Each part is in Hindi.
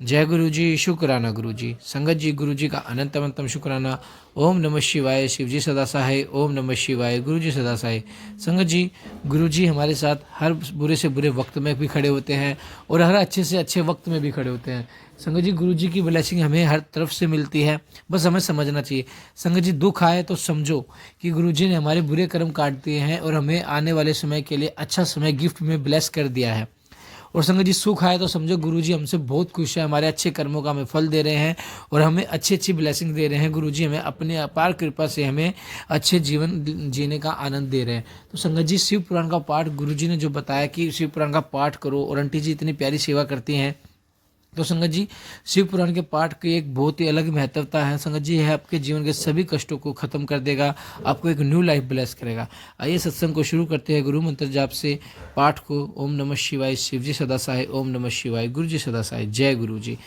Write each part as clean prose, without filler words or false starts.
जय गुरु जी, शुक्राना गुरु जी। संगत जी, गुरु जी का अनंत अनंतम शुक्राना। ओम नमः शिवाय, शिव जी सदा सहाय। ओम नमः शिवाय, गुरु जी सदा सहाय। संगत जी, गुरु जी हमारे साथ हर बुरे से बुरे वक्त में भी खड़े होते हैं और हर अच्छे से अच्छे वक्त में भी खड़े होते हैं। संगत जी, गुरु जी की ब्लेसिंग हमें हर तरफ से मिलती है, बस हमें समझना चाहिए। संगत जी, दुख आए तो समझो कि गुरु जी ने हमारे बुरे कर्म काट दिए हैं और हमें आने वाले समय के लिए अच्छा समय गिफ्ट में ब्लेस कर दिया है। और संगत जी, सुख आए तो समझो गुरु जी हमसे बहुत खुश है, हमारे अच्छे कर्मों का हमें फल दे रहे हैं और हमें अच्छी अच्छी ब्लेसिंग दे रहे हैं। गुरु जी हमें अपने अपार कृपा से हमें अच्छे जीवन जीने का आनंद दे रहे हैं। तो संगत जी, शिव पुराण का पाठ गुरु जी ने जो बताया कि शिव पुराण का पाठ करो, और आंटी जी इतनी प्यारी सेवा करती हैं। तो संगत जी, शिव पुराण के पाठ की एक बहुत ही अलग महत्वता है। संगत जी, यह आपके जीवन के सभी कष्टों को खत्म कर देगा, आपको एक न्यू लाइफ ब्लेस करेगा। आइए सत्संग को शुरू करते हैं गुरु मंत्र जाप से। पाठ को ओम नमः शिवाय, शिव जी सदा सहाय। ओम नमः शिवाय, गुरु जी सदा सहाय। जय गुरु जी।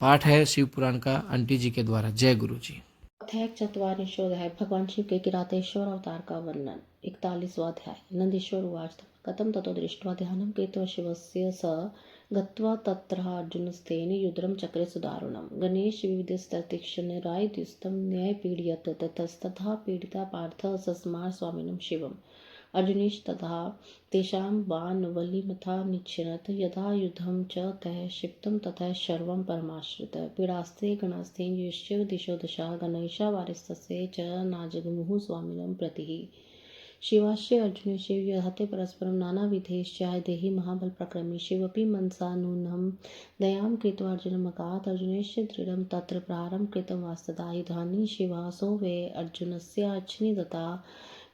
पाठ है शिव पुराण का आंटी जी के द्वारा। जय गुरु जी। अध्याय चत्वारिंशोऽध्याय भगवान शिव के किरातेश्वर अवतार का वर्णन। 41वां अध्याय। नंदीश्वर उवाच कथं ततो दृष्ट्वा ध्यानं कृत्वा शिवस्य स गत्वा तत्र अर्जुनस्तेन युद्रं चक्रे सुदारुणं गणेशविविधस्ततीक्ष्णरायद्युस्तं न्यायपीडयत् ततस्तथा पीडिता पार्थः सस्मार स्वामिनं शिवम् अर्जुनीस्तथा तेषां बाणवलिमथा निच्छिनत् यदा युद्धं च तैः क्षिप्तं ततः सर्वं परमाश्रित पीडास्ते गणास्तेन युष्य दिशो दशः गणेशा वारिस्तस्य च नाजगमुः स्वामिनं प्रतिः शिवास्य अर्जुनस्य यहते परस्परं नानाविधैश्चाय देहि महाबलप्रक्रमे शिवपि मनसा नूनं दयां कृत्वा अर्जुनमगात् अर्जुनस्य दृढं तत्र प्रहारं कृतं वास्तदा युधानि शिवासो वै अर्जुनस्य अच्छिनि दत्ता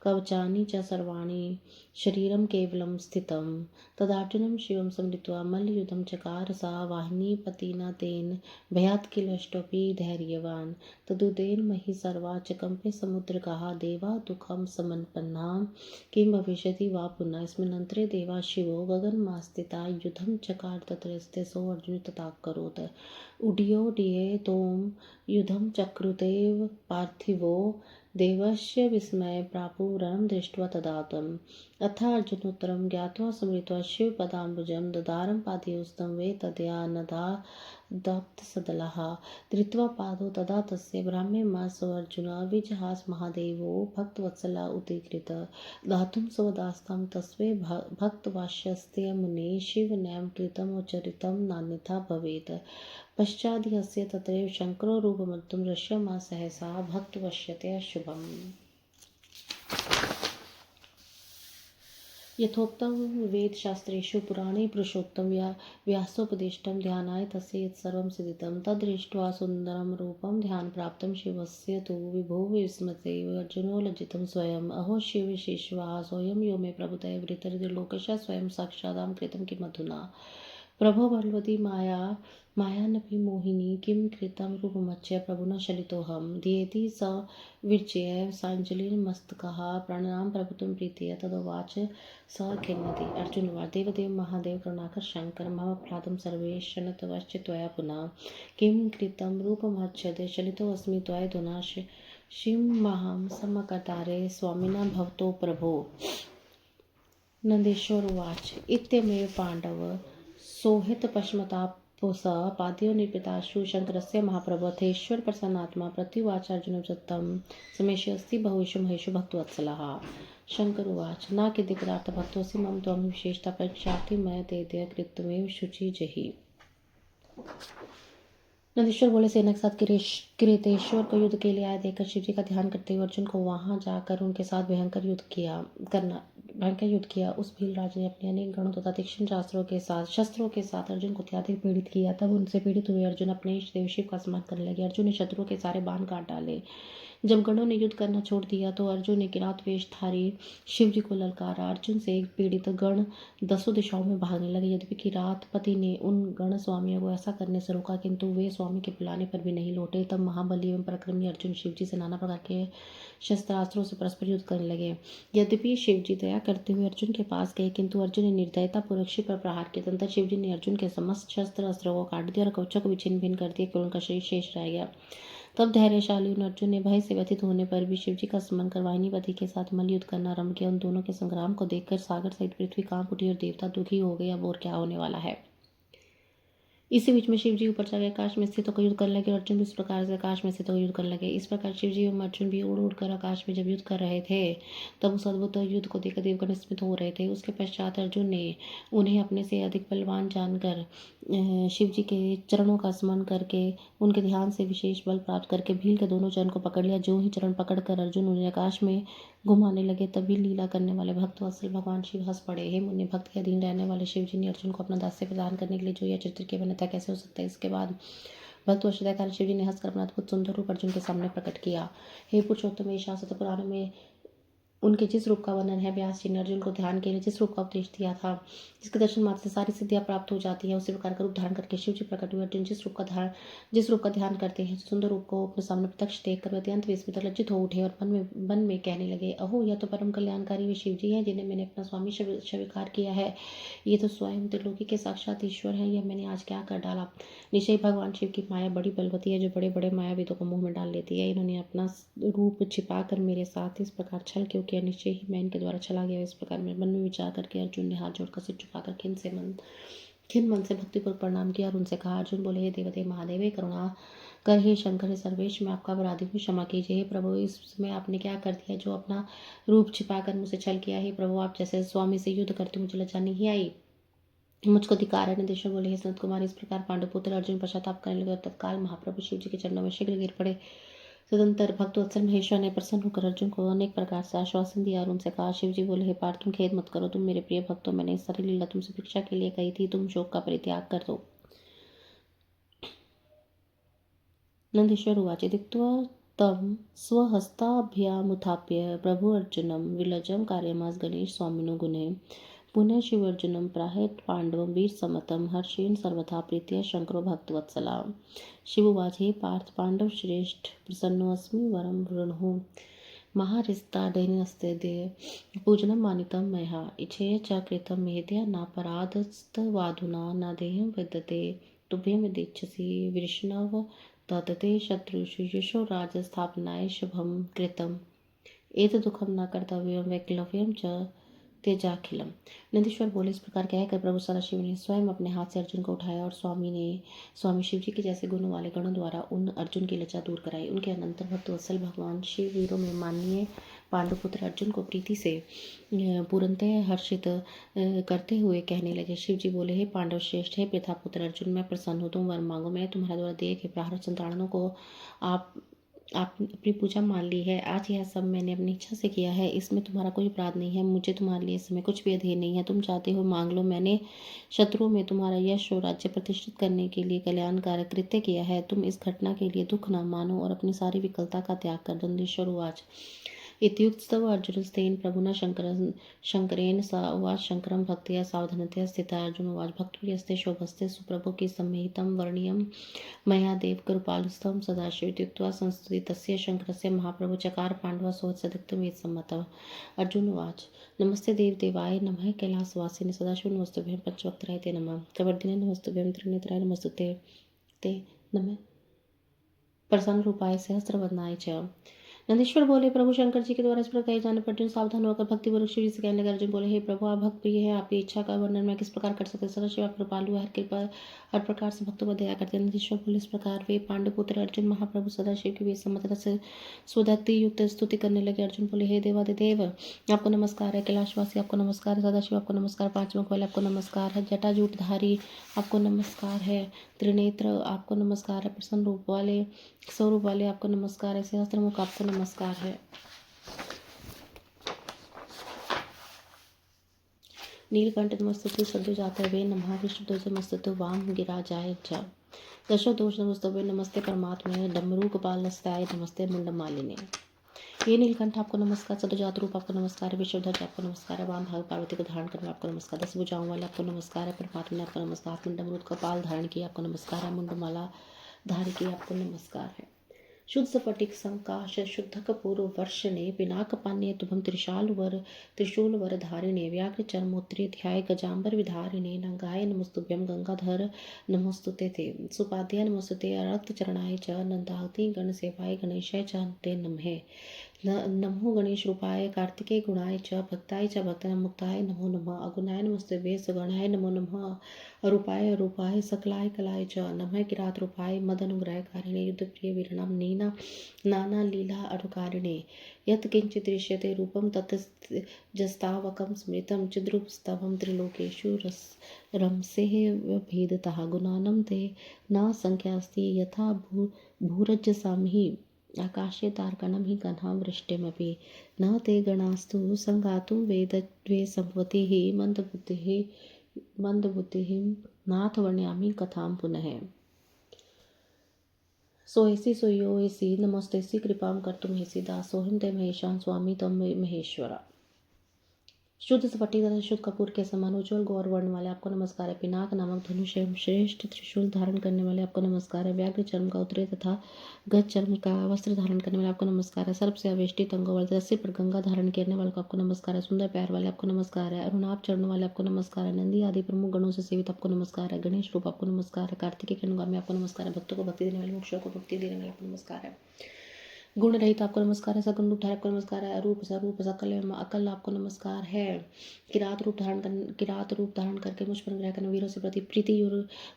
कवचानि च सर्वाणि शरीरं केवलं स्थितं तदार्जुनं शिवं स्मृत्वा मल्लयुद्धं चकार सा वाहिनी पतिना तेन भयात् किलष्टोऽपि धैर्यवान् तदुदेन महि सर्वा च कम्पे समुद्रगाः देवा दुःखं समन्पन्नाः किं भविष्यति वा पुनः अस्मिन्नन्तरे देवा शिवो गगनमास्थिता युद्धं चकार तत्र स्थे सो अर्जुन तथा करोत् उड्योड्ये तोम युद्धं चक्रुतेव पार्थिवो देवस्य विस्मये प्रापुरं दृष्ट्वा तदातम् अथार्जुनोत्तरं ज्ञात्वा स्मृत्वा शिवपदाम्बुजं ददारं पादयोस्तं वे तदया नदादप्तसदलः धृत्वा पादौ तदा तस्य ब्राह्म्यमासोऽर्जुन विजहास महादेवो भक्तवत्सला उदीकृत दातुं स्वदास्तं तस्मै भक्तवास्यस्ते मुने शिवनैव कृतमुच्चरितं नान्यथा भवेत् पश्चाद्यस्य तत्रैव शङ्करो रूपमत्तुं दृश्यमा सहसा भक्तवश्यतया शुभम् यथोक्तं वेदशास्त्रेषु पुराणे पुरुषोत्तम व्यासोपदिष्टं ध्यानाय तस्य यत्सर्वं सिद्धितं तद्दृष्ट्वा सुन्दरं रूपं ध्यानप्राप्तं शिवस्य तु विभो विस्मते अर्जुनो लज्जितं स्वयम् अहो शिवशेषवाः सोऽयं यो मे प्रभुतये वृत्तरिलोकशः स्वयं साक्षादां कृतं किमधुना प्रभो भगवती मायानपि मोहिनी किं कृतं रूपमच्य प्रभुना शलितोऽहं ध्येति स विर्च्य साञ्जलिर्मस्तकः प्राणां प्रभुतं प्रीतया तदुवाच स खिन्नति अर्जुनोवाच देवदेव महादेव करुणाकर शङ्कर मम अपराधं सर्वे क्षणतवश्च त्वया पुनः किं कृतं रूपमच्छद शलितोऽस्मि त्वया शिवमहं समकर्तारे स्वामिना भवतो प्रभो नन्देश्वर उवाच इत्यमेव पाण्डव सोहितपश्मतापुषः पादयो निपीताशु शङ्करस्य महाप्रभथेश्वर प्रसन्नात्मा प्रत्युवाचार्जुनं सत्तं समेष्यस्ति बहुषु महेषु भक्तवत्सलः शङ्कर उवाच न किन्ति पदार्थभक्तोऽसि मम त्वं विशेषता परीक्षार्थी मया तेदय कृतमेव शुचि जहि नंदीश्वर बोले सेना के साथ किरीटेश्वर को युद्ध के लिए आए देखकर शिवजी का ध्यान करते हुए अर्जुन को वहां जाकर उनके साथ भयंकर युद्ध किया। उस भीलराज ने अपने अनेक गणों तथा तीक्ष्ण शस्त्रों के साथ अर्जुन को अत्यधिक पीड़ित किया। तब उनसे पीड़ित हुए अर्जुन अपने इष्ट देव शिव का स्मरण करने लगे। अर्जुन ने शत्रुओं के सारे बाण काट डाले। जब गणों ने युद्ध करना छोड़ दिया तो अर्जुन ने किरात वेशधारी शिव जी को ललकारा। अर्जुन से एक पीड़ित गण 10 दिशाओं में भागने लगे। यद्यपि किरात पति ने उन गण स्वामियों को ऐसा करने से रोका, किंतु वे स्वामी के बुलाने पर भी नहीं लौटे। तब महाबली एवं पराक्रमी अर्जुन शिव जी से नाना प्रकार के शस्त्रास्त्रों से परस्पर युद्ध करने लगे। यद्यपि शिव जी दया करते हुए अर्जुन के पास गए, किंतु अर्जुन ने निर्दयता पूर्वक शिव पर प्रहार किया। तदनंतर शिव जी ने अर्जुन के समस्त शस्त्र अस्त्रों को काट दिया और कवचों को भी छिन्न भिन्न कर दिया, केवल उनका शरीर शेष रह गया। तब धैर्यशाली उन अर्जुन ने भय से व्यथित होने पर भी शिवजी का स्मरण कर वाहिनीपति के साथ मल्ल युद्ध करना आरंभ किया। उन दोनों के संग्राम को देखकर सागर सहित पृथ्वी कांप उठी और देवता दुखी हो गए। अब और क्या होने वाला है। इसी बीच में शिव जी ऊपर चढ़े आकाश में स्थित होकर युद्ध करने लगे और अर्जुन भी इस प्रकार से आकाश में स्थित होकर युद्ध करने लगे। इस प्रकार शिव जी एवं अर्जुन भी उड़ उड़कर आकाश में जब युद्ध कर रहे थे तब उस अद्भुत युद्ध को देखकर देवगण विस्मित हो रहे थे। उसके पश्चात अर्जुन ने उन्हें अपने से अधिक बलवान जानकर शिव जी के चरणों का स्मरण करके उनके ध्यान से विशेष बल प्राप्त करके भील के दोनों चरण को पकड़ लिया। जो ही चरण पकड़कर अर्जुन उन्हें आकाश में घुमाने लगे तभी लीला करने वाले भक्त वत्सल भगवान शिव हंस पड़े। हे मुन्ने, भक्त के अधीन रहने वाले शिव जी ने अर्जुन को अपना दास्य प्रदान करने के लिए जो यह चित्र किया अन्यथा कैसे हो सकता है। इसके बाद भक्त वशता कारण शिव जी ने हंसकर अपना अद्भुत सुंदर रूप अर्जुन के सामने प्रकट किया। हे पुरुषोत्तम, ये शास्त्र पुराणों में उनके जिस रूप का वर्णन है, व्यास जी ने अर्जुन को ध्यान के लिए जिस रूप का उपदेश दिया था, जिसके दर्शन मात्र से सारी सिद्धियां प्राप्त हो जाती है, उसी प्रकार का रूप धारण करके शिव जी प्रकट हुए। अर्जुन जिस रूप का ध्यान करते हैं, सुंदर रूप को अपने सामने प्रत्यक्ष देखकर अत्यंत विस्मित लज्जित हो उठे और मन में कहने लगे, अहो, यह तो परम कल्याणकारी वे शिव जी हैं जिन्हें मैंने अपना स्वामी स्वीकार किया है। ये तो स्वयं त्रिलोकी के साक्षात ईश्वर है। यह मैंने आज क्या कर डाला। निश्चय भगवान शिव की माया बड़ी बलवती है जो बड़े बड़े मायाविदों को मुंह में डाल लेती है। इन्होंने अपना रूप छिपाकर मेरे साथ इस प्रकार छल क्यों किया। निश्चय ही मैं इनके द्वारा चला गया। इस प्रकार मेरे मन में विचार करके अर्जुन ने हाथ जोड़कर सिर झुकाकर खिन मन से भक्तिपूर्वक प्रणाम किया और उनसे कहा, अर्जुन बोले, हे देवदेव महादेव, हे करुणा कर, हे शंकर, हे सर्वेश, मैं आपका अपराधी हूँ, क्षमा कीजिए। हे प्रभु, इस समय आपने क्या कर दिया जो अपना रूप छिपाकर मुझसे छल किया। हे प्रभु, आप जैसे स्वामी से युद्ध करते मुझे लज्जा नहीं आई। मुझको अधिकार है। नंदीश्वर बोले, हे सनत कुमार, इस प्रकार पांडुपुत्र अर्जुन पश्चाताप करने लगे और तत्काल महाप्रभु शिव जी के चरणों में शीघ्र गिर पड़े। तदंतर भक्तवत्सल महेश्वर ने प्रसन्न होकर अर्जुन को अनेक प्रकार से आश्वासन दिया और उनसे कहा, शिव जी बोले, हे पार्थ, तुम खेद मत करो। तुम मेरे प्रिय भक्तों, मैंने इस सारी लीला तुमसे भिक्षा के लिए कही थी, तुम शोक का परित्याग कर दो। नंदीश्वर उवाच, दिक्त्वा तं स्वहस्ताभ्यामुत्थाप्य प्रभु अर्जुनं विलज्जं कार्यमास गणेश स्वामिनो गुणे पुनः शिवर्जुनं प्राह पांडवं वीरसमतं हर्षेण सर्वथा प्रीत्या शंकरो भक्तवत्सला। शिवुवाच, हे पार्थ, पांडव श्रेष्ठ, प्रसन्नोऽस्मि वरं वृणुः महारिस्ताडैनस्तेद्य पूजनं मानितं मया इच्छया च कृतं मेद्या नापराधस्तवाधुना न देहं विद्यते तुभ्यं यदिच्छसि विष्णव तदते शत्रुषु यशो राजस्थापनाय शुभं कृतम् एतदुःखं न कर्तव्यं वैक्लव्यं च त्यजाखिलम। नंदीश्वर बोले, इस प्रकार कहकर प्रभु सदाशिव ने स्वयं अपने हाथ से अर्जुन को उठाया और स्वामी शिव जी के जैसे गुणों वाले गणों द्वारा उन अर्जुन की लज्जा दूर कराई। उनके अनंतर भक्त वत्सल भगवान शिव वीरों में माननीय पांडुपुत्र अर्जुन को प्रीति से पूर्णतः हर्षित करते हुए कहने लगे। शिव जी बोले, हे पांडव श्रेष्ठ, हे पितापुत्र अर्जुन, मैं प्रसन्न हूँ, तुम वर मांगो। मैंने तुम्हारे द्वारा दिए गए प्रारब्ध संतानों को आप अपनी पूजा मान ली है। आज यह सब मैंने अपनी इच्छा से किया है, इसमें तुम्हारा कोई अपराध नहीं है। मुझे तुम्हारे लिए इस समय कुछ भी अधीन नहीं है। तुम चाहते हो मांग लो। मैंने शत्रुओं में तुम्हारा यश और राज्य प्रतिष्ठित करने के लिए कल्याणकारक कृत्य किया है। तुम इस घटना के लिए दुख न मानो और अपनी सारी विकलता का त्याग कर। नंदीश्वर उवाच, इत्युक्तस्तव अर्जुनस्तेन प्रभुना शंकरेण स उवाच, शंकरं भक्त्या सावधानतया स्थितः। अर्जुन उवाच, भक्तप्रियस्ते शोभस्ते सुप्रभु की सम्मेहितं वर्णीयं मया देव कृपालुस्थं सदाशिव इत्युक्त्वा संस्तुतितस्य शंकरस्य महाप्रभु चकार पांडवा सोत्सदिग्धमेतसम्मतः। अर्जुन उवाच, नमस्ते देवदेवाय नमः कैलासवासिने सदाशिव नमस्तुभ्यं पंचवक्त्राय ते नमः कवर्दिने नमस्तुभ्यं त्रिनेत्राय नमस्तुते ते नमः प्रसन्न रूपाय सहस्रवदनाय च। नंदीश्वर बोले, प्रभु शंकर जी के द्वारा इस प्रकार कहे जाने पर अर्जुन सावधान होकर भक्तिपूर्वक शिव जी से कहने लगे। अर्जुन बोले, हे प्रभु, आप भक्त प्रिय है, आपकी इच्छा का वर्णन मैं किस प्रकार कर सकता। सदाशिव आप कृपालु है, हर प्रकार से भक्तों पर दया करते हैं। नंदीश्वर बोले, इस प्रकार वे पांडुपुत्र अर्जुन महाप्रभु सदाशिव के बीच सम्मत से स्वधक्ति युक्त स्तुति करने लगे। अर्जुन बोले, हे देवादिदेव, आपको नमस्कार है। कैलाशवासी आपको नमस्कार है। सदाशिव आपको नमस्कार। पांच मुख वाले आपको नमस्कार है। जटाजूटधारी आपको नमस्कार है। त्रिनेत्र आपको नमस्कार है। प्रसन्न रूप वाले स्वरूप वाले आपको नमस्कार है। सहस्त्रमुख आपको नमस्कार है। नीलकंठ नमस्तुते सद्योजाते वे नमः विष्णुध्वज नमस्तुते वाम गिराजाय च दशो दोष नमस्तुते नमस्ते परमात्मे डमरू गोपालस्ताय नमस्ते मुंडमालिने। ये नीलकंठ आपको नमस्कार। सदोजात रूप आपको नमस्कार है। विश्वध्वज आपको नमस्कार है। वाम भाग पार्वती को धारण करने आपको नमस्कार। 10 भुजाओं वाले आपको नमस्कार है। परमात्मा ने आपको नमस्कार। मुंडमरूद का पाल धारण किया आपको नमस्कार है। मुंडमाला धारण की आपको नमस्कार है। शुद्ध स्फटिक संकाश शुद्ध कपूर वर्षणे पिनाक पान्य तुभम त्रिशूल वर धारिणे व्याघ्र चर्मोत्तरी ध्याय गजांबर विधारिणे नंगाय नमस्तुभ्यम गंगाधर नमस्तुते ते सुपाद्य नमस्तुते रक्त चरणाय च नंदावती गण सेवाय गणेशाय च ते नमः नमो गणेश रूपाय कार्तिकेय गुणाय च भक्ताय च भक्तमुक्ताय नमो नमः। अगुणाय नमस्ते सगुणाय नमो नमः। रूपाय रूपाय सकलाय कलाय च नमः। किरात रूपाय मद अनुग्रहकारिणे युद्धप्रिय वीरणाम नीना नाना लीला अनुकारिणे। यत् किंचित् दृश्यते रूपं तत् जस्तावकं स्मृतं चिद्रूपस्तवं त्रिलोकेषु रमसेः भेदतः। गुणानं ते न संख्यास्ति यथा भूरजसामिहि आकाशे तारकणं हि गणां वृष्टिमपि। न ते गणास्तु संगातुं वेदद्वे संवतिः मंदबुद्धिः नाथ वर्णयामि कथां पुनः। सोयसी सोयोसी नमस्तेसी कृपां कर्तुं हेसि दासोऽहं ते महेशान स्वामी तम महेश्वरा। शुद्ध स्फटिक तथा शुद्ध कपूर के समान उज्ज्वल गौर वर्ण वाले आपको नमस्कार है। पिनाक नामक धनुष एवं श्रेष्ठ त्रिशूल धारण करने वाले आपको नमस्कार है। व्याघ्र चर्म का उत्तरे तथा गज चर्म का वस्त्र धारण करने वाले आपको नमस्कार है। सर्प से आवेष्टित अंगों वाले सिर पर गंगा धारण करने वाले को आपको नमस्कार है। सुंदर पैर वाले आपको नमस्कार है। अरुणाभ चरण वाले आपको नमस्कार है। नंदी आदि प्रमुख गणों से सेवित आपको नमस्कार है। गणेश रूप आपको नमस्कार है। कार्तिकेय के अनुगामी आपको नमस्कार है। भक्तों को भक्ति देने वाले मोक्षों को भक्ति देने वाले आपको नमस्कार है। गुण रहित आपको नमस्कार है। सगुण रूप धारण आपको नमस्कार है। अरूप स्वरूप सकल एवं अकल आपको नमस्कार है। किरात रूप धारण करके मुझ पर अनुग्रह करने वीरों से प्रति प्रीति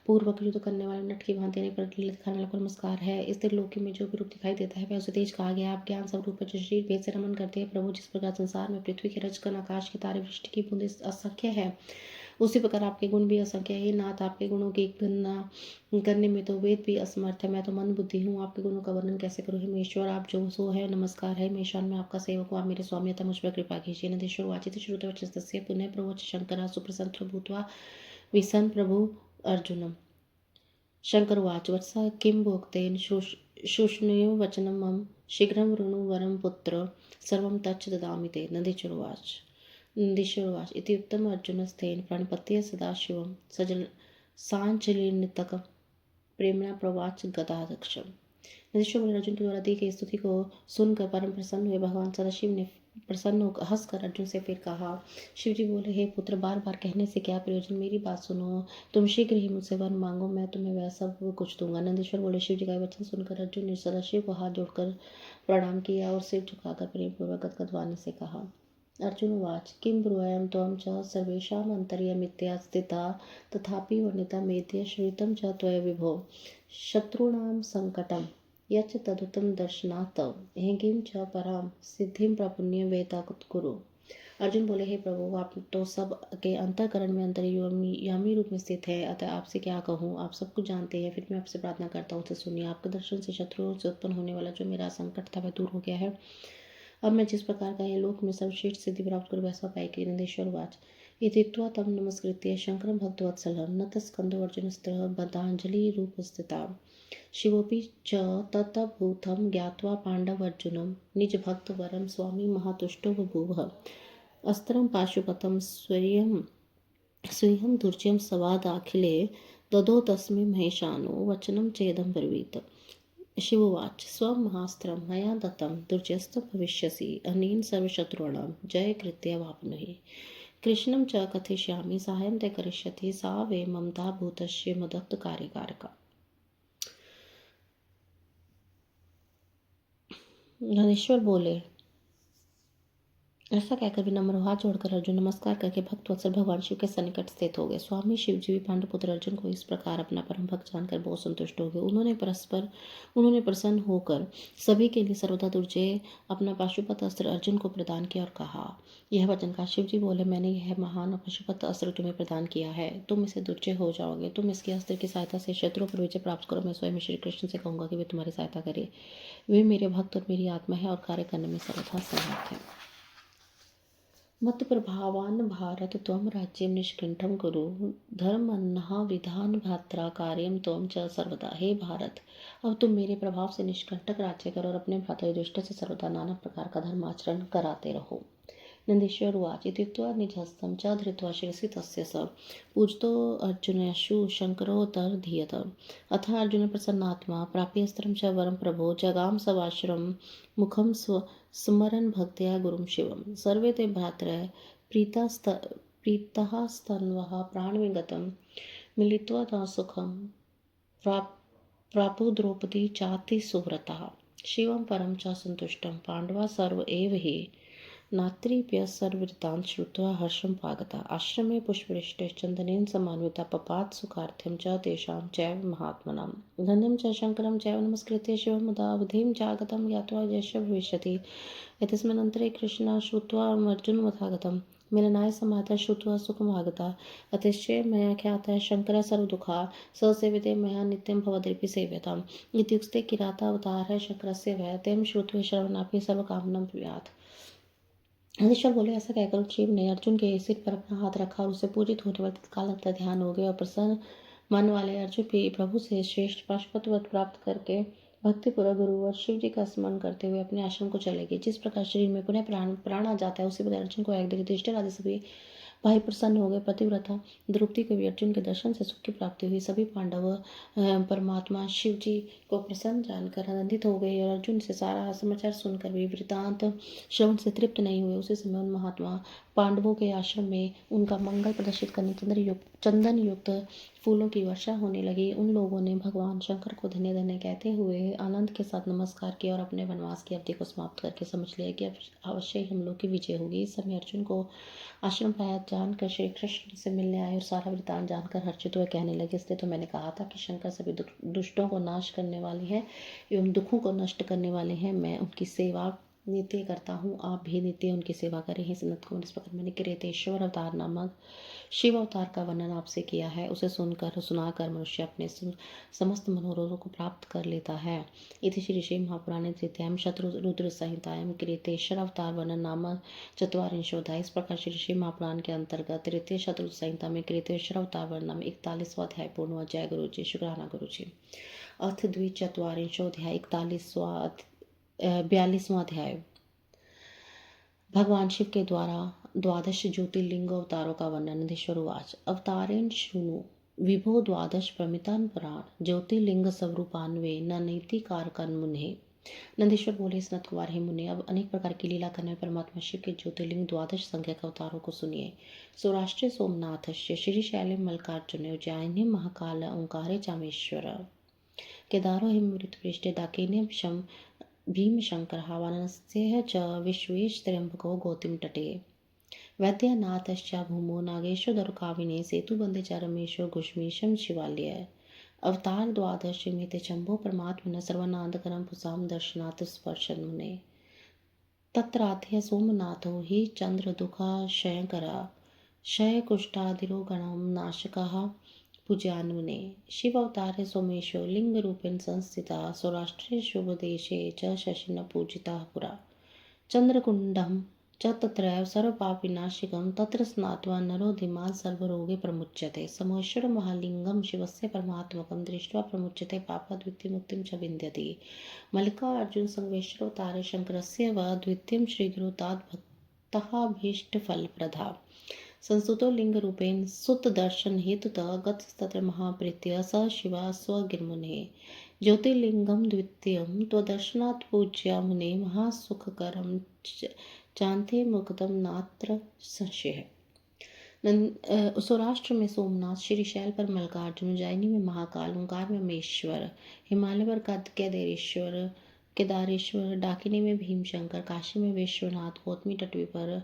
पूर्वक युद्ध करने वाले नट की भांति नहीं पर लीला दिखाने वाले आपको नमस्कार है। इस त्रिलोकी में जो भी रूप दिखाई देता है वह उसे तेज कहा गया। आप ज्ञान स्वरूप जो शरीर भेद से रमन करते हैं प्रभु। जिस प्रकार संसार में पृथ्वी के रजकण आकाश के तारे वृष्टि की बूंदे असंख्य है उसी प्रकार आपके गुण भी असंख्य है। नाथ आपके गुणों की गणना करने में तो वेद भी असमर्थ है। मैं तो मंद बुद्धि हूँ, आपके गुणों का वर्णन कैसे करूँ। हेमेश्वर आप जो सो है नमस्कार है। मेशान में आपका सेवक हूँ, आप मेरे स्वामी अतः मुझ पर कृपा कीजिए। नंदीश्वर वाचित श्रुतवचस्तस्य पुनः प्रवच शंकर सुप्रसन्न भूत्वा विसन प्रभु अर्जुनम। शंकर उवाच वत्स किं भोक्तेन शुष्णुयो वचनं मम शीघ्रं वृणु वरं पुत्र सर्वं तच्च ददामि ते। नंदीश्वर इति उत्तम अर्जुनस्थेन प्रणपत्य सदाशिवं सजल सांचलिनितक प्रेमणा प्रवाच गदाधक्षम। नंदीश्वर बोले अर्जुन के द्वारा दी गई स्तुति को सुनकर परम प्रसन्न हुए भगवान सदाशिव ने प्रसन्न होकर हंसकर अर्जुन से फिर कहा। शिव जी बोले हे पुत्र बार बार कहने से क्या प्रयोजन, मेरी बात सुनो। तुम शीघ्र ही मुझसे वर मांगो, मैं तुम्हें वह सब कुछ दूंगा। नंदीश्वर बोले शिव जी का वचन सुनकर अर्जुन ने सदाशिव को हाथ जोड़कर प्रणाम किया और सिर झुकाकर प्रेम पूर्वक गदगद वाणी से कहा। अर्जुन उवाच किं ब्रूयां त्वं च सर्वेषाम् अन्तर्यमित्या स्थिता तथापि वर्णिता मेद्य श्रुतं च त्वया विभो। शत्रूणां संकटं यच्च तदुत्तम दर्शनात् हेंगिं च परां सिद्धिं प्रापुण्य वेता कुरु। अर्जुन बोले हे प्रभु आप तो सब के अंतःकरण में अंतर्यामी रूप में स्थित है, अतः आपसे क्या कहूँ, आप सब कुछ जानते हैं। फिर मैं आपसे प्रार्थना करता हूँ, उसे सुनिए। आपके दर्शन से शत्रुओं से उत्पन्न होने वाला जो मेरा संकट था वह दूर हो गया है। अब मैं जिस प्रकार का ये लोक में सर्वश्रेष्ठ सिद्धि प्राप्त कर वैसा उपाय की। नंदेश्वर वाच इत्युक्त्वा तं नमस्कृत्य शंकरं भक्तवत्सलं नतस्कन्धो अर्जुनस्त्र बद्धाञ्जलि रूपस्थिता। शिवोऽपि च ततभूतं ज्ञात्वा पाण्डवर्जुनं निजभक्तवरं स्वामी महातुष्टो बभूव। अस्त्रं पाशुपतं स्वीयं दुर्जयं सवादाखिले ददौ तस्मै महेशानो वचनं चेदं ब्रवीत। शिवोवाच स्वं महास्त्रं मया दत्तं दुर्जयस्तु भविष्यसि अनेन सर्वशत्रूणां जयकृत्य वाप्नुहि। कृष्णं च कथयिष्यामि साहाय्यं ते करिष्यति सा वे ममता भूतस्य मदत्त कार्यकारका। गणेश्वर बोले ऐसा कहकर विनम्र हाथ जोड़कर अर्जुन नमस्कार करके भक्त वत्सल भगवान शिव के सन्निकट स्थित हो गए। स्वामी शिव जी भी पांडुपुत्र अर्जुन को इस प्रकार अपना परम भक्त जानकर बहुत संतुष्ट हो गए। उन्होंने प्रसन्न होकर सभी के लिए सर्वदा दुर्जय अपना पाशुपत अस्त्र अर्जुन को प्रदान किया और कहा। यह वचन कहा। शिव जी बोले मैंने यह महान पाशुपत अस्त्र तुम्हें प्रदान किया है, तुम इसे दुर्जय हो जाओगे। तुम इसके अस्त्र की सहायता से शत्रुओं पर विजय प्राप्त करो। मैं स्वयं श्री कृष्ण से कहूंगा कि वे तुम्हारी सहायता करे। वे मेरे भक्त और मेरी आत्मा है और कार्य करने में सर्वथा समर्थ है। मत प्रभावान भारत त्वं राज्यं निष्कंठं कुरु धर्मन्नः विधान भ्रात्रा कार्यं त्वं च सर्वदा। हे भारत अब तुम मेरे प्रभाव से निष्कंटक राज्य करो और अपने भ्राता युधिष्ठिर से सर्वदा नाना प्रकार का धर्माचरण कराते रहो। नंदीश्वर उवाच इत्युक्त्वा निजहस्तं च धृत्वा शिरसि तस्य स पूजतो अर्जुनयशु शङ्करोऽतर्धीयत। अथ अर्जुन प्रसन्नात्मा प्राप्यस्त्रं च वरं प्रभो जगाम सवाश्रम मुखं स्मरन् भक्त्या गुरुं शिवं। सर्वे ते भ्रातरः प्रीताः स्तन्वः प्राणविगतं मिलित्वा सुखं प्रापु द्रौपदी चाति सुव्रतः। शिवं परं च सन्तुष्टं पाण्डवा सर्व एव हि नात्रिप्य सर्ववृत्तान्त श्रुत्वा हर्षं पागता आश्रमे पुष्पवृष्टे चन्दनेन समान्विता पपात सुखार्थ्यं च तेषां चैव महात्मनां धन्यं च शङ्करं चैव नमस्कृत्य शिवं मुदा अवधिं चागतं ज्ञात्वा यश भविष्यति एतस्मिन्नन्तरे कृष्णा श्रुत्वा अर्जुनमथागतं मिलनाय समाता श्रुत्वा सुखमागता अतिशय मया ख्यातः शङ्करः सर्वदुःखा स सेव्यते मया नित्यं भवद्भिः सेव्यताम् इत्युक्ते किरातावतारः शङ्करस्य वै तेन श्रुत्वा श्रवणापि सर्वकामनां प्रियात्। नंदीश्वर बोले ऐसा कहकर शिव ने अर्जुन के सिर पर अपना हाथ रखा और उसे पूजित होने वाले तत्काल अंतर ध्यान हो गए और प्रसन्न मन वाले अर्जुन भी प्रभु से श्रेष्ठ पाशुपत प्राप्त करके भक्तिपूर्वक गुरु और शिव जी का स्मरण करते हुए अपने आश्रम को चले गए। जिस प्रकार शरीर में पुनः प्राण आ जाता है उसी प्रकार अर्जुन को एक युधिष्ठिर आदि सभी भाई प्रसन्न हो गए। पतिव्रता द्रौपदी को भी अर्जुन के दर्शन से सुख की प्राप्ति हुई। सभी पांडव परमात्मा शिव जी को प्रसन्न जानकर आनंदित हो गए और अर्जुन से सारा समाचार सुनकर भी वृतांत श्रवण से तृप्त नहीं हुए। उसी समय उन महात्मा पांडवों के आश्रम में उनका मंगल प्रदर्शित करने चंदन युक्त फूलों की वर्षा होने लगी। उन लोगों ने भगवान शंकर को धन्य धन्य कहते हुए आनंद के साथ नमस्कार किया और अपने वनवास की अवधि को समाप्त करके समझ लिया कि अब अवश्य ही हम लोग की विजय होगी। इस समय अर्जुन को आश्रम पाया जानकर श्री कृष्ण से मिलने आए और सारा वृतांत जानकर हर्षित हुए कहने लगे, इसलिए तो मैंने कहा था कि शंकर सभी दुष्टों को नाश करने वाले हैं एवं दुखों को नष्ट करने वाले हैं। मैं उनकी सेवा नित्य करता हूँ, आप भी नित्य उनकी सेवा करें। हे सनत कुमार, इस प्रकार मैंने किरेतेश्वर अवतार नामक शिव अवतार का वर्णन आपसे किया है। उसे सुनाकर मनुष्य अपने समस्त मनोरथों को प्राप्त कर लेता है। इति श्री श्री महापुराणे तृतीयां शतरुद्र संहितायां किरीटेश्वर अवतार वर्णन नामक चत्वारिंशोऽध्याय। इस प्रकार श्री श्री महापुराण के अंतर्गत तृतीय शतरुद्र संहिता में किरीटेश्वर अवतार वर्णन नाम 41वां अध्याय पूर्ण हुआ। जय गुरु जी, शुक्राना गुरु जी। अथ द्विचत्वारिंशोऽध्याय 42वां अध्याय। भगवान शिव के द्वारा द्वादश ज्योतिर्लिंग अवतारों का वर्णन। नंदीश्वर उवाच अवतारेण शृणु विभो द्वादश प्रमितान पुराण ज्योतिर्लिंग स्वरूपान्वे न नीति कारकन मुने। नंदीश्वर बोले, स्नत कुमार हे मुने, अब अनेक प्रकार की लीला करने में परमात्मा शिव के ज्योतिर्लिंग द्वादश संख्यक अवतारों को सुनिए। सौराष्ट्र सोमनाथस्य श्रीशैले मल्लिकार्जुने उज्जैनि महाकाल ओंकारे चामेश्वर केदारो हिमवृतपृष्ठे दाकिने भीमशङ्करः वाराणस्यः च विश्वेशत्र्यम्बको गोतिं तटे वैद्यनाथश्च भूमो नागेशो दरुकाविने सेतुबन्धे च रमेशो घुष्मीशं शिवालय अवतार द्वादश में शंभो परमात्मन सर्वानंदकरं पुंसां दर्शनात् स्पर्शन मुने तत्राध्य सोमनाथो हि चन्द्रदुःखक्षयकरः क्षयकुष्ठादिरोगणं नाशकः पूज्यान्मुने। शिव अवतारे सोमेशो लिंग रूपेण संस्थिता सौराष्ट्रे शुभदेशे च शशिन पूजिता पुरा चंद्रकुंडम च तत्रैव सर्वपापविनाशिकं तत्र स्नात्वा नरो धीमान् सर्वरोगे प्रमुच्यते। समोश्वर महालिंगं शिवस्य परमात्मकं दृष्ट्वा प्रमुच्यते पापात् द्वितीयमुक्तिं च विन्दति। मल्लिकार्जुन संवेश्वरोतारे शंकरस्य व द्वितीयं श्रीगुरुतात् भक्तःभीष्टफलप्रदा संस्तुतो लिंगरूपेण सुतदर्शन हेतुतः गतस्तत्र महाप्रीत्या स शिवा स्वगिर्मुने ज्योतिर्लिंगम द्वितीयं त्वदर्शनात् पूज्या मुने महासुखकरं चान्ते मुक्तम नात्र संशय। सौराष्ट्र में सोमनाथ, श्रीशैल पर मल्लिकार्जुन, उज्जैनी में महाकाल, ओंकार में अमेश्वर, हिमालय पर केदारेश्वर, डाकिनी में भीमशंकर, काशी में विश्वनाथ, गौतमी तटवी पर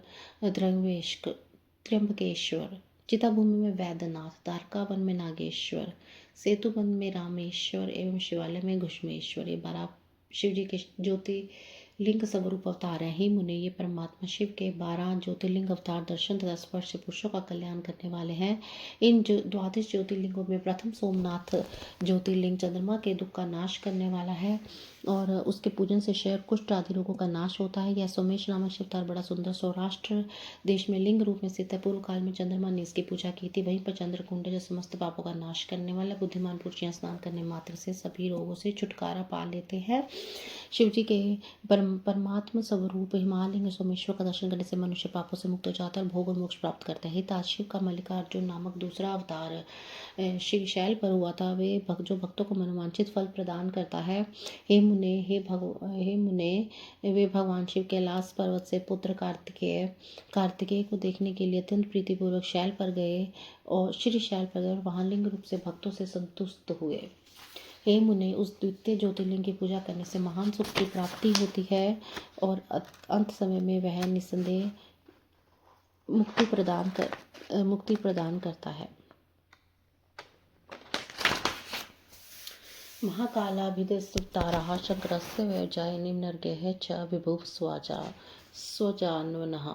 त्र्यंबकेश्वर, चिताभूमि में वैद्यनाथ, द्वारकावन में नागेश्वर, सेतुबंध में रामेश्वर एवं शिवालय में घुष्मेश्वर। ये 12 शिव जी के ज्योतिर्लिंग स्वरूप अवतार हैं। ही मुने, ये परमात्मा शिव के 12 ज्योतिर्लिंग अवतार दर्शन तथा स्पर्श से पुरुषों का कल्याण करने वाले हैं। इन द्वादश ज्योतिर्लिंगों में प्रथम सोमनाथ ज्योतिर्लिंग चंद्रमा के दुख का नाश करने वाला है और उसके पूजन से क्षय कुष्ठ आदि रोगों का नाश होता है। यह सोमेश नामक शिव अवतार बड़ा सुंदर सौराष्ट्र देश में लिंग रूप में स्थित है। पूर्व काल में चंद्रमा ने इसकी पूजा की थी। वहीं पर चंद्रकुंड जो समस्त पापों का नाश करने वाला बुद्धिमान पुरुष यहाँ स्नान करने मात्र से सभी रोगों से छुटकारा पा लेते हैं। शिव जी के परमात्मा स्वरूप हिमालय सोमेश्वर का दर्शन करने से मनुष्य पापों से मुक्त हो जाता है और भोग और मोक्ष प्राप्त करता है। ताज शिव का मल्लिकार्जुन नामक दूसरा अवतार श्रीशैल पर हुआ था। जो भक्तों को मनोवांछित फल प्रदान करता है। हे मुने, वे भगवान शिव कैलाश पर्वत से पुत्र कार्तिकेय को देखने के लिए अत्यंत प्रीतिपूर्वक शैल पर गए और श्री शैल पर गए और वहां लिंग रूप से भक्तों से संतुष्ट हुए। हे मुने, उस द्वितीय ज्योतिर्लिंग की पूजा करने से महान सुख की प्राप्ति होती है और अंत समय में वह निस्संदेह मुक्ति प्रदान करता है। महाकालाभिधस्तुताराः शङ्करस्य वैजयिनीं नर्गैः च विभुः स्वजान्वनः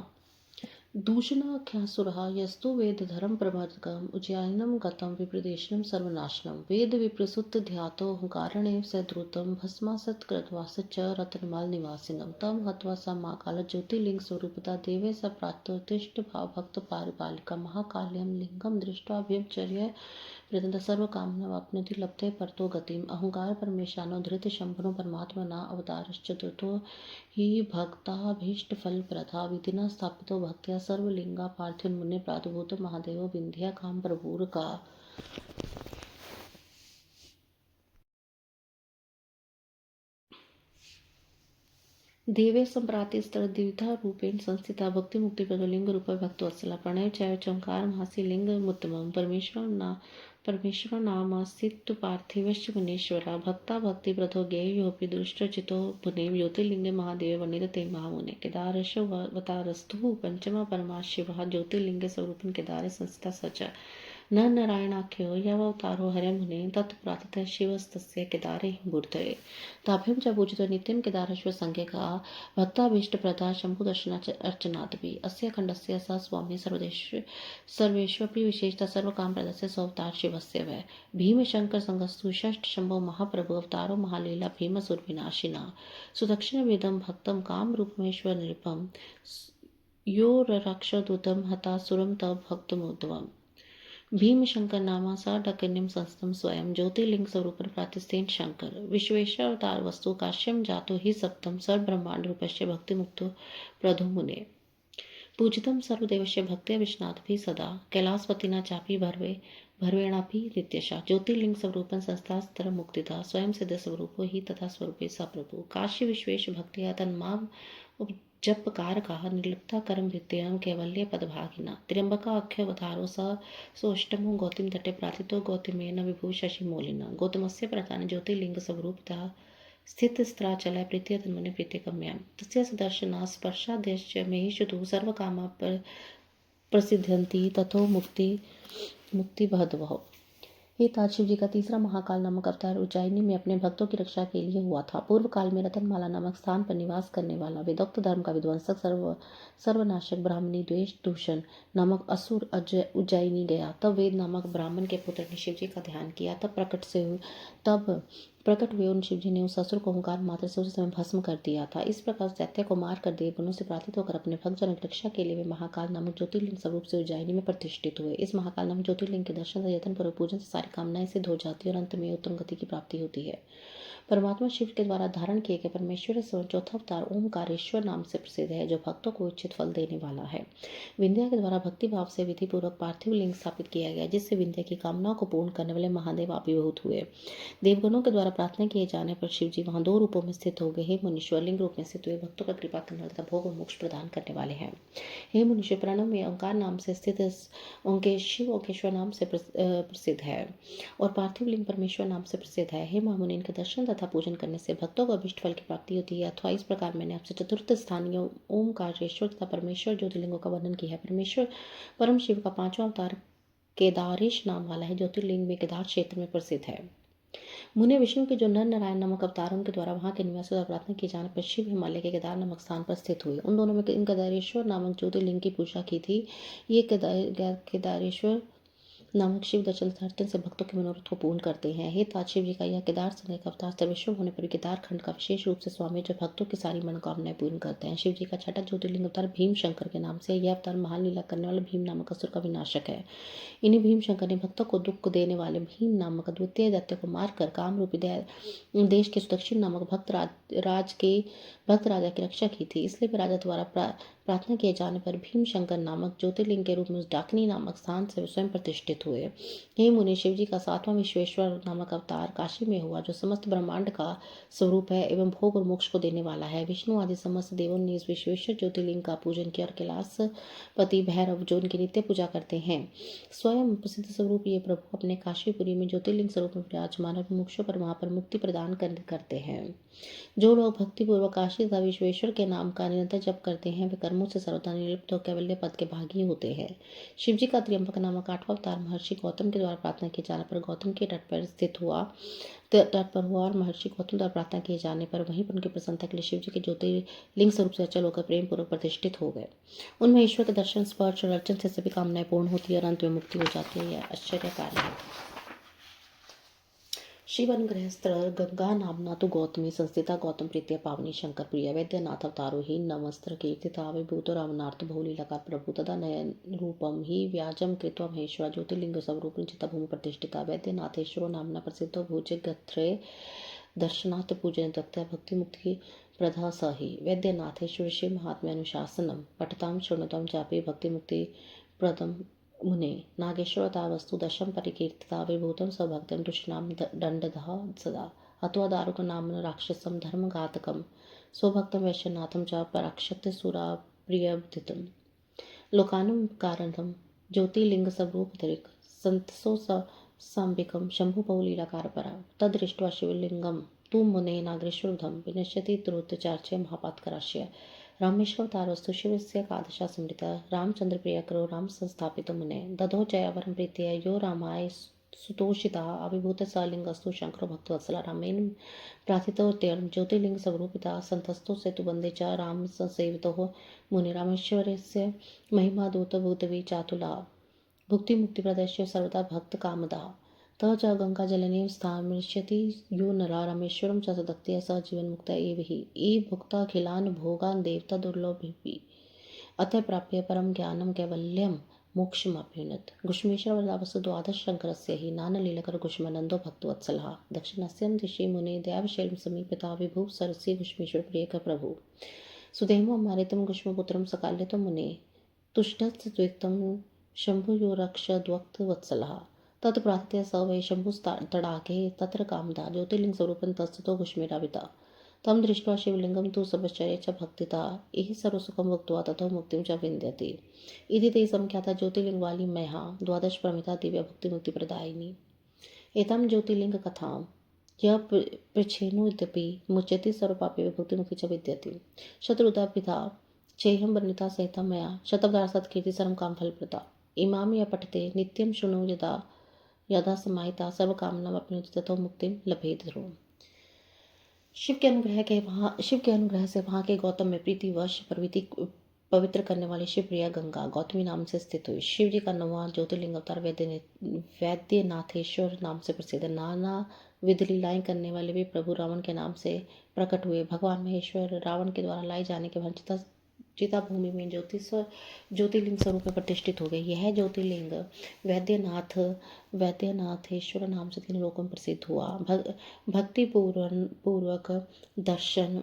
दूषणाख्यासुरः यस्तु वेदधरं प्रवर्तकम् उज्जयिनं गतं विप्रदेशनं सर्वनाशनं वेद विप्रसुत ध्यातोऽहङ्कारेणैव स द्रुतं भस्मासत् कृत्वा स च रत्नमालनिवासिनं तं हत्वा स महाकाल ज्योतिर्लिङ्गस्वरूपता देवे स प्राप्तोत्तिष्ठ भावभक्तपारिपालिका महाकाल्यं लिङ्गं दृष्ट्वा व्यभिचर्य प्रदत्त सर्वकामनावाप्नोति लभते परतो गतिम् अहंकार परमेशानो धृत शंभनो परमात्मना अवतारश्चतुर्थो हि भक्ताभीष्टफलप्रदा विधिना स्थापितो भक्त्या सर्वलिंगा पार्थिव मुने प्रादुर्भूतो महादेवो विंध्या काम प्रभुर्का। देवे सम्प्रातिस्तर द्विधा रूपेण संस्थिता भक्ति मुक्ति प्रदलिंग रूप भक्तवत्सला प्रणय चैव चंकार महासी लिंग मुत्तमं परमेश्वर नामास्तित्व पार्थिवश्च मुनीश्वरा भक्ता भक्ति प्रथो ज्ञेयोऽपि दुष्टचितो मुने ज्योतिर्लिंगे महादेव वर्णित ते महामुने केदारेशवतारस्तु पंचमा परमा शिवः ज्योतिर्लिंगे स्वरूपं केदारे संस्थिता सच न नारायणाख्यो यावतारो हरे मुने तत्प्रातः शिवस्तस्य केदारे मूर्तये ताभ्यं च पूजितो नित्यं केदारेश्वर संज्ञका भक्ताभीष्टप्रदा शम्भुदर्शनाच अर्चनादपि अस्य खण्डस्य स स्वामी सर्वेष्वपि विशेषतः सर्वकामप्रदस्य सोऽवतार शिवस्य वै भीमशङ्करसङ्घस्तु षष्ठशम्भो महाप्रभु अवतारो महालीला भीमसुरविनाशिना सुदक्षिणवेदं भक्तं कामरूपमेश्वर नृपं यो रक्षदूतं हतासुरं तव भक्तमुद्भवम् भीमशंकर नामा सा डकन्यम संस्तम स्वयं ज्योतिर्लिंग स्वरूप प्रातिस्थेन शंकर विश्वेश्वरवतार वस्तु काश्यम जातो ही सप्तम सर्वब्रह्मांड रूपस्य भक्ति मुक्तो प्रधो मुने पूजितम सर्वदेवस्य भक्त्या विश्वनाथ भी सदा कैलासपतिना चापी भर्वेणापि नित्यशा ज्योतिर्लिंग स्वरूपं संस्थास्तर मुक्तिदा स्वयं सिद्ध स्वरूपो ही तथा स्वरूपे सप्रभु काशी विश्वेश भक्त्या तन्माम जपकारकाः निर्लिप्ता करम विद्यं कैवल्य पदभागिना त्र्यंबका अख्यवतारो सोष्टमो गौतम तटे प्रार्थितो गौतमेन विभू शशिमौलिना गौतमस्य प्रधान ज्योतिर्लिंग स्वरूपता स्थितस्त्राचलय प्रीत्य तन्मने प्रीत्यगम्यां तस्य सदर्शना स्पर्शादेश्च महेशतु सर्वकामा प्रसिद्ध्यन्ति तथो मुक्ति बहद्वः। हे तात शिव जी का तीसरा महाकाल नामक अवतार उज्जैनी में अपने भक्तों की रक्षा के लिए हुआ था। पूर्व काल में रतनमाला नामक स्थान पर निवास करने वाला वेदोक्त धर्म का विध्वंसक सर्वनाशक ब्राह्मणी द्वेष दूषण नामक असुर उज्जैनी गया। तब वेद नामक ब्राह्मण के पुत्र ने शिव जी का ध्यान किया। तब प्रकट हुए उन शिवजी ने उस असुर को ओंकार मात्र से उस समय भस्म कर दिया था। इस प्रकार दैत्य को मार कर देवगणों से प्रार्थित होकर अपने भक्तजनों की रक्षा के लिए वे महाकाल नामक ज्योतिर्लिंग स्वरूप से उज्जैनी में प्रतिष्ठित हुए। इस महाकाल नामक ज्योतिर्लिंग के दर्शन से यत्न पूर्वक पूजन से सारी कामनाएं सिद्ध हो जाती है और अंत में उत्तम गति की प्राप्ति होती है। परमात्मा शिव के द्वारा धारण किए गए परमेश्वर स्वयं चौथा अवतार ओमकारेश्वर नाम से प्रसिद्ध है, जो भक्तों को इच्छित फल देने वाला है। विंध्या के द्वारा भक्ति भाव से विधि पूर्वक पार्थिव लिंग स्थापित किया गया, जिससे विंध्या की कामनाओं को पूर्ण करने वाले महादेव आविर्भूत हुए। देवगणों के द्वारा प्रार्थना किए जाने पर शिव जी वहां 2 रूपों में स्थित हो गए। हे मुनीश्वर, लिंग रूप में स्थित हुए भक्तों का कृपा करने वाले तथा भोग और मोक्ष प्रदान करने वाले हैं। हे मुनीश्वर, प्रणव में ओंकार नाम से स्थित शिव ओंकेश्वर नाम से प्रसिद्ध है और पार्थिव लिंग परमेश्वर नाम से प्रसिद्ध है। हे महामुनि, इनके दर्शन तथा पूजन करने से भक्तों को अभिष्ट फल की प्राप्ति होती है। अथवा इस प्रकार मैंने आपसे चतुर्थ स्थानीय ओमकारेश्वर तथा परमेश्वर ज्योतिर्लिंगों का वर्णन किया है। परमेश्वर परम शिव का 5वां अवतार केदारेश नाम वाला है, ज्योतिर्लिंग में केदार क्षेत्र में प्रसिद्ध है। मुने विष्णु के जो नर नारायण नामक अवतारों के द्वारा वहां के निवासियों द्वारा प्रार्थना किए जाने पर शिव हिमालय के केदार नामक स्थान पर स्थित हुए। उन दोनों में केदारेश्वर नामक ज्योतिर्लिंग की पूजा की थी। ये केदारेश्वर नामक शिव दर्शन से भक्तों के मनोरथ को पूर्ण करते हैं। हे तात शिव जी का यह केदार संज्ञा का अवतार सर्वेश्वर होने पर केदार खंड का विशेष रूप से स्वामी, जो भक्तों की सारी मनोकामनाएं पूर्ण करते हैं। शिव जी का छठा ज्योतिर्लिंग अवतार भीम शंकर के नाम से यह अवतार महान लीला करने वाले भीम नामक असुर का विनाशक है। इन्हीं भीम शंकर ने भक्तों को दुख देने वाले भीम नामक द्वितीय दैत्य को मारकर काम रूपी देश के सुदक्षिण नामक भक्त राजा की रक्षा की थी। इसलिए भी राजा द्वारा प्रार्थना किए जाने पर भीम शंकर नामक ज्योतिर्लिंग के रूप में उस डाकिनी नामक स्थान से स्वयं प्रतिष्ठित प्रतिष्ठित हुए। हे मुनि, शिव जी का 7वां विश्वेश्वर नामक अवतार काशी में हुआ, जो समस्त ब्रह्मांड का स्वरूप है एवं भोग और मोक्ष को देने वाला है। विष्णु आदि समस्त देवों ने इस विश्वेश्वर ज्योतिर्लिंग का पूजन किया और कैलाशपति भैरव जो इनकी नित्य पूजा करते हैं। स्वयं प्रसिद्ध स्वरूप ये प्रभु अपने काशीपुरी में ज्योतिर्लिंग स्वरूप में विराजमान और मोक्षों पर वहां पर मुक्ति प्रदान करते हैं। जो लोग भक्तिपूर्वक काशी तथा विश्वेश्वर के नाम का निरंतर जप करते हैं, वे कर्मों से सर्वथा निर्लिप्त होकर कैवल्य पद के भागी होते हैं। शिव जी का त्र्यंबक नामक 8वां अवतार महर्षि गौतम के द्वारा प्रार्थना किए जाने पर गौतम के तट पर हुआ और महर्षि गौतम द्वारा प्रार्थना किए जाने पर वहीं पर उनकी प्रसन्नता के लिए शिव जी के ज्योतिर्लिंग स्वरूप से अचल होकर प्रेम पूर्वक प्रतिष्ठित हो गए। उनमें ईश्वर के दर्शन, स्पर्श और अर्चन से सभी कामनाएं पूर्ण होती है और अंत में मुक्ति हो जाती है। यह आश्चर्यकारी है। शिव अनुग्रह स्थल गंगा नामना तो गौतमी संस्थिता गौतम प्रीत्या पावनी शंकर प्रिय वैद्यनाथ अवतारो ही नमस्त्र कीर्तिता विभूत रामनाथ बहुलीलाकार प्रभु तदा नयन रूपम ही व्याजम कृत्वा महेश्वर ज्योतिर्लिंग स्वरूप चिता भूमि प्रतिष्ठिता वैद्यनाथेश्वरो नामना प्रसिद्धो भुज गत्रे दर्शनाथ पूजन तत्या भक्ति मुक्ति प्रधा सही वैद्यनाथेश्वर शिव महात्म्य अनुशासनम पठताम शृणुतम चापे भक्ति मुक्ति प्रदम मुने नागेश्वरता वस्तु दशम परिकीर्तिता विभूतं सभक्तं दुष्णाम दंडधः सदा हत्वा दारुक नाम राक्षसम धर्मघातकम स्वभक्तं वैश्यनाथं च पराक्षत सुरा प्रियवधितं लोकानुम कारणम ज्योतिर्लिंग स्वरूपधरिक संतसो सांबिकम शंभुपौलीलाकार परा तदृष्ट्वा शिवलिंगम तु मुने नागेश्वरधम विनश्यति त्रोतचार्च्य महापातकराश्य रामेश्वर तारस्तु शिवस्य कादशा स्मृता रामचंद्र प्रियकरो राम संस्थापित मुने दधो जयावरम प्रीत्या यो रामाय सुतोषिता अभिभूत सलिंगस्तु शंकरो भक्तवत्सला रामेन प्रार्थितोत्यर्म ज्योतिर्लिंग स्वरूपिता संतस्तो सेतु वंदे च राम संसेवितो मुनि रामेश्वरस्य महिमा दूत भूतवी चातुला भुक्ति मुक्ति प्रदर्श्य सर्वदा भक्त कामदा त च गंगा जलने स्थामृष्यति यो नरा रामेश्वरम च सदत्य स जीवन मुक्त एव ही ए भुक्ता खिलान भोगान देवता दुर्लभिपि अतः प्राप्य परम ज्ञानम कैवल्यम मोक्षमप्युनत गुष्मेश्वर वरदावस्तु द्वादश शंकरस्य ही नानलीलकर गुष्मनंदो भक्तवत्सलः दक्षिणस्यं दिशि मुने देवशैलम समीपिता विभुः सरसी गुष्मेश्वर प्रियकर प्रभु सुदेमो मारितम गुष्मपुत्रम सकाल्यतो मुने तुष्टस्त्विक्तं शंभुयो रक्ष द्वक्त वत्सलः तत्प्रार्थ्य स वै शंभुस्तडाके तत्र कामदा ज्योतिर्लिंग स्वरूपं तस्ततो गुष्मेराविता तम दृष्ट्वा शिवलिंगम तु सबश्चर्य च भक्तिता एहि सर्वसुखं भुक्त्वा ततो मुक्तिं च विन्दति इति ते संख्याता ज्योतिर्लिंग वाली मया द्वादश प्रमिता दिव्य भक्ति मुक्ति प्रदायिनी एतं ज्योतिर्लिंग कथां यः पृच्छेनुद्यपि मुच्यते सर्वपापे भक्ति मुक्ति च विद्यते शत्रुता पिता चेहं वर्णिता सहितं मया शतवदार सत्कीर्ति सर्व काम फलप्रदा इमाम यः पठते नित्यं शृणु यदा समाहिता सर्व कामना अपनी तथो मुक्ति लभेत ध्रुव। शिव के अनुग्रह से वहाँ के गौतम में प्रीतिवश पवित्र करने वाली शिव प्रिया गंगा गौतमी नाम से स्थित हुई। शिव जी का 9वां ज्योतिर्लिंग अवतार वैद्यनाथेश्वर नाम से प्रसिद्ध नाना विधि लीलाएं करने वाले भी प्रभु रावण के नाम से प्रकट हुए। भगवान महेश्वर रावण के द्वारा लाई जाने के बाद चिता भूमि में ज्योतिर्लिंग स्वरूप में प्रतिष्ठित हो गए। यह ज्योतिर्लिंग वैद्यनाथेश्वर नाम से 3 लोकों में प्रसिद्ध हुआ। भक्तिपूर्वक दर्शन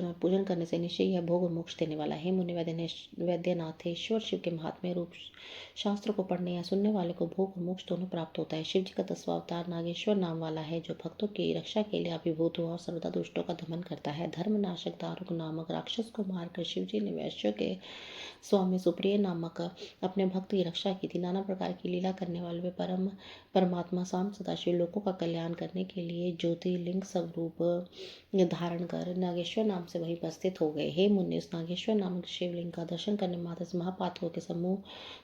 और पूजन करने से निश्चय यह भोग और मोक्ष देने वाला है। मुनि वैद्यनाथेश्वर शिव के महात्म्य रूप शास्त्र को पढ़ने या सुनने वाले को भोग और मोक्ष दोनों प्राप्त होता है। शिव जी का 10वां अवतार नागेश्वर नाम वाला है, जो भक्तों की रक्षा के लिए अभिभूत हुआ और सर्वदा दुष्टों का दमन करता है। धर्मनाशक दारुक नामक राक्षस को मारकर शिव जी ने वैश्यों के स्वामी सुप्रिय नामक अपने भक्त की रक्षा की थी। नाना प्रकार की लीला करने वाले वे परमात्मा शाम सदाशिव लोगों का कल्याण करने के लिए ज्योतिर्लिंग स्वरूप धारण कर नागेश्वर नाम से वहीं उपस्थित हो गए। हे मुनि, उस नागेश्वर नामक शिवलिंग का दर्शन करने मात्र से महापातकों के समूह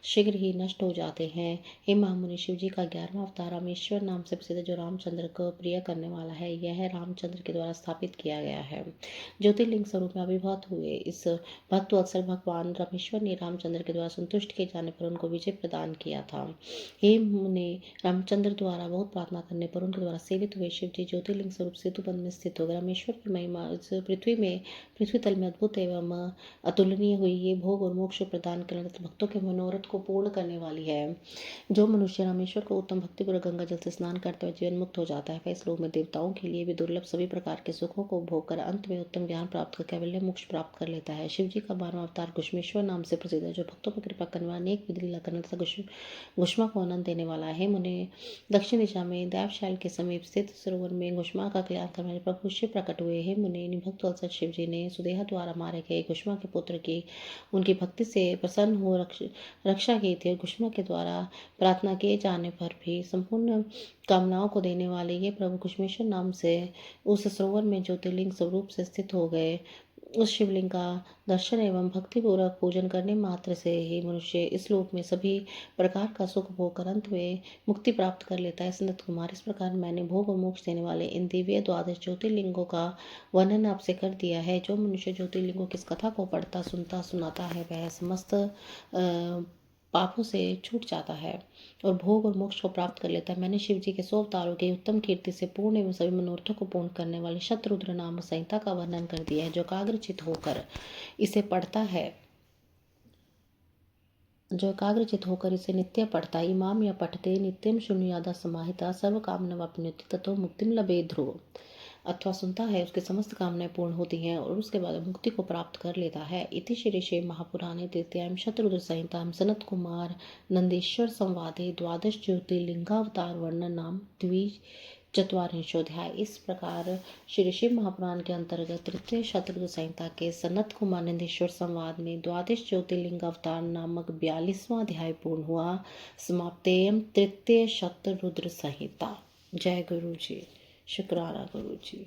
शीघ्र ही नष्ट हो जाते हैं। हे महामुनि, शिव जी का 11वां अवतार रामेश्वर नाम से प्रसिद्ध, जो रामचंद्र को प्रिय करने वाला है, यह रामचंद्र के द्वारा स्थापित किया गया है। ज्योतिर्लिंग स्वरूप में आविर्भूत हुए इस भक्त वत्सल भगवान रामेश्वर ने रामचंद्र के द्वारा संतुष्ट किए जाने पर उनको विजय प्रदान किया था। हे मुनि, रामचंद्र द्वारा बहुत प्रार्थना करने पर उनके द्वारा सेवित हुए शिव जी ज्योतिर्लिंग स्वरूप सेतुबंध में स्थित हो गए। रामेश्वर की महिमा इस पृथ्वी तल में अद्भुत एवं अतुलनीय हुई। ये भोग और मोक्ष प्रदान करने तथा भक्तों के मनोरथ को पूर्ण करने वाली है। जो मनुष्य रामेश्वर को उत्तम भक्तिपूर्वक गंगा जल से स्नान करते हुए जीवन मुक्त हो जाता है, वह इस लोक में देवताओं के लिए भी दुर्लभ सभी प्रकार के सुखों को भोग कर अंत में उत्तम ज्ञान प्राप्त कर कैवल्य मोक्ष प्राप्त कर लेता है। शिव जी का 12वां अवतार घुश्मेश्वर नाम से प्रसिद्ध है, जो भक्तों पर कृपा करने वाला, अनेक विधि लीला करने तथा घुश्मा को आनंद देने वाला है। मुने दक्षिण दिशा में दैवशाल के समीप स्थित सरोवर में घुश्मा का कल्याण करने वाले प्रभु शिव प्रकट हुए हैं। मुने भक्त वत्सल शिव जी ने सुदेहा द्वारा मारे गए घुश्मा के पुत्र की उनकी भक्ति से प्रसन्न हो रक्षा की थी। और घुश्मा के द्वारा प्रार्थना किए जाने पर भी संपूर्ण कामनाओं को देने वाले ये प्रभु घुश्मेश्वर नाम से उस सरोवर में ज्योतिर्लिंग स्वरूप से स्थित हो गए। उस शिवलिंग का दर्शन एवं भक्तिपूर्वक पूजन करने मात्र से ही मनुष्य इस लोक में सभी प्रकार का सुख भोग कर अंत में मुक्ति प्राप्त कर लेता है। संत कुमार, इस प्रकार मैंने भोग और मोक्ष देने वाले इन दिव्य द्वादश ज्योतिर्लिंगों का वर्णन आपसे कर दिया है। जो मनुष्य ज्योतिर्लिंगों की इस कथा को पढ़ता सुनता सुनाता है, वह समस्त पापों से छूट जाता है और भोग और मोक्ष को प्राप्त कर लेता है। मैंने शिव जी के 100 अवतारों की उत्तम कीर्ति से पूर्ण एवं सभी मनोरथों को पूर्ण करने वाले शतरुद्र नाम संहिता का वर्णन कर दिया है। जो एकाग्रचित होकर इसे पढ़ता है, जो एकाग्रचित होकर इसे नित्य पढ़ता, इमाम या पठते नित्यम शून्यदा समाहिता सर्व कामना वाप्नोति ततो मुक्तिम लभेत ध्रुव, अथवा सुनता है उसकी समस्त कामनाएं पूर्ण होती हैं और उसके बाद मुक्ति को प्राप्त कर लेता है। इति श्री शिव महापुराणे तृतीयां शतरुद्र संहितां सनत कुमार नंदेश्वर संवादे द्वादश ज्योतिर्लिंगावतार वर्णन नाम द्विचत्वारिंशोऽध्याय। इस प्रकार श्री शिव महापुराण के अंतर्गत तृतीय शतरुद्र संहिता के सनत कुमार नंदेश्वर संवाद में द्वादश ज्योतिर्लिंग अवतार नामक 42वां अध्याय पूर्ण हुआ। समाप्तेयम तृतीय शतरुद्र संहिता। जय गुरु जी, शुक्राना गुरु जी।